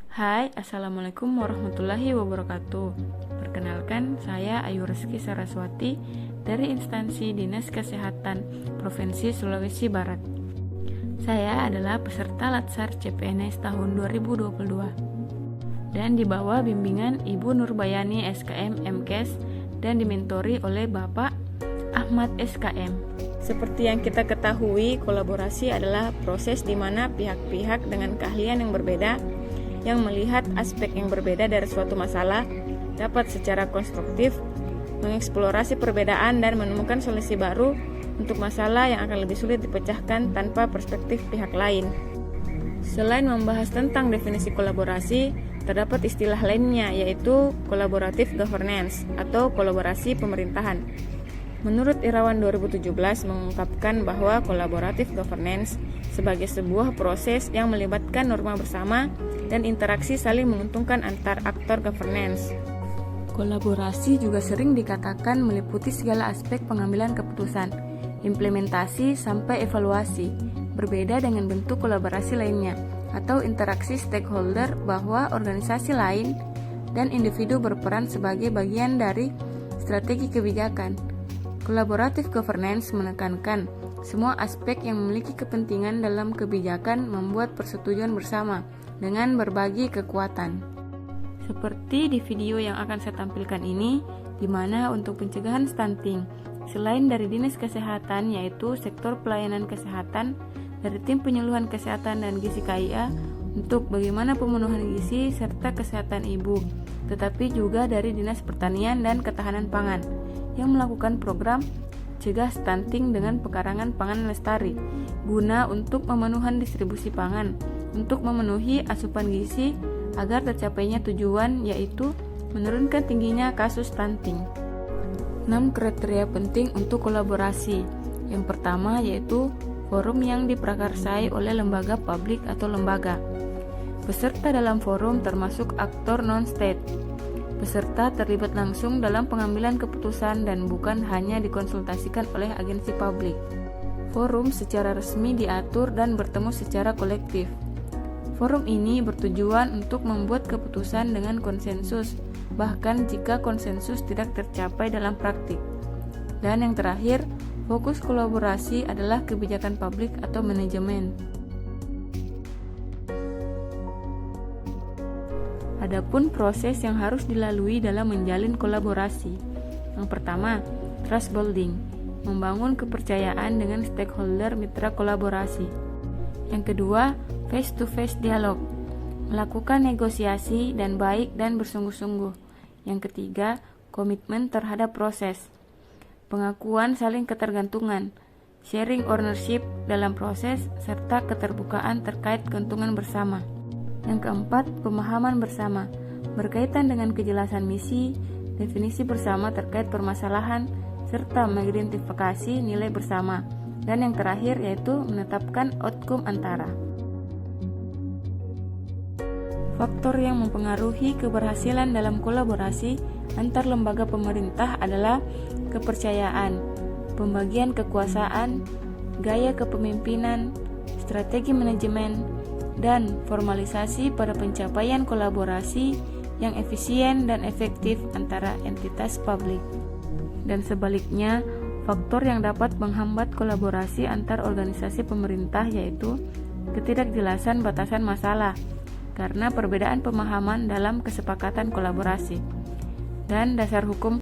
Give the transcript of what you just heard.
Hai, Assalamualaikum warahmatullahi wabarakatuh. Perkenalkan, saya Ayu Reski Saraswati dari instansi Dinas Kesehatan Provinsi Sulawesi Barat. Saya adalah peserta Latsar CPNS tahun 2022 dan di bawah bimbingan Ibu Nurbayani SKM MKes dan dimentori oleh Bapak Ahmad SKM. Seperti yang kita ketahui, kolaborasi adalah proses di mana pihak-pihak dengan keahlian yang berbeda yang melihat aspek yang berbeda dari suatu masalah dapat secara konstruktif mengeksplorasi perbedaan dan menemukan solusi baru untuk masalah yang akan lebih sulit dipecahkan tanpa perspektif pihak lain. Selain membahas tentang definisi kolaborasi, terdapat istilah lainnya yaitu collaborative governance atau kolaborasi pemerintahan. Menurut Irawan 2017 mengungkapkan bahwa collaborative governance sebagai sebuah proses yang melibatkan norma bersama dan interaksi saling menguntungkan antar aktor governance. Kolaborasi juga sering dikatakan meliputi segala aspek pengambilan keputusan, implementasi sampai evaluasi, berbeda dengan bentuk kolaborasi lainnya atau interaksi stakeholder bahwa organisasi lain dan individu berperan sebagai bagian dari strategi kebijakan. Collaborative governance menekankan semua aspek yang memiliki kepentingan dalam kebijakan membuat persetujuan bersama dengan berbagi kekuatan. Seperti di video yang akan saya tampilkan ini, di mana untuk pencegahan stunting, selain dari Dinas Kesehatan yaitu sektor pelayanan kesehatan, dari tim penyuluhan kesehatan dan gizi KIA untuk bagaimana pemenuhan gizi serta kesehatan ibu, tetapi juga dari Dinas Pertanian dan Ketahanan Pangan yang melakukan program cegah stunting dengan pekarangan pangan lestari guna untuk pemenuhan distribusi pangan untuk memenuhi asupan gizi agar tercapainya tujuan yaitu menurunkan tingginya kasus stunting. 6 kriteria penting untuk kolaborasi. Yang pertama yaitu forum yang diprakarsai oleh lembaga publik atau lembaga. Peserta dalam forum termasuk aktor non-state. Peserta terlibat langsung dalam pengambilan keputusan dan bukan hanya dikonsultasikan oleh agensi publik. Forum secara resmi diatur dan bertemu secara kolektif. Forum ini bertujuan untuk membuat keputusan dengan konsensus, bahkan jika konsensus tidak tercapai dalam praktik. Dan yang terakhir, fokus kolaborasi adalah kebijakan publik atau manajemen. Adapun proses yang harus dilalui dalam menjalin kolaborasi. Yang pertama, trust building, membangun kepercayaan dengan stakeholder mitra kolaborasi. Yang kedua, face-to-face dialog, melakukan negosiasi dan baik dan bersungguh-sungguh. Yang ketiga, komitmen terhadap proses, pengakuan saling ketergantungan, sharing ownership dalam proses, serta keterbukaan terkait keuntungan bersama. Yang keempat, pemahaman bersama, berkaitan dengan kejelasan misi, definisi bersama terkait permasalahan, serta mengidentifikasi nilai bersama. Dan yang terakhir yaitu menetapkan outcome antara. Faktor yang mempengaruhi keberhasilan dalam kolaborasi antar lembaga pemerintah adalah kepercayaan, pembagian kekuasaan, gaya kepemimpinan, strategi manajemen, dan formalisasi pada pencapaian kolaborasi yang efisien dan efektif antara entitas publik. Dan sebaliknya, faktor yang dapat menghambat kolaborasi antar organisasi pemerintah yaitu ketidakjelasan batasan masalah karena perbedaan pemahaman dalam kesepakatan kolaborasi dan dasar hukum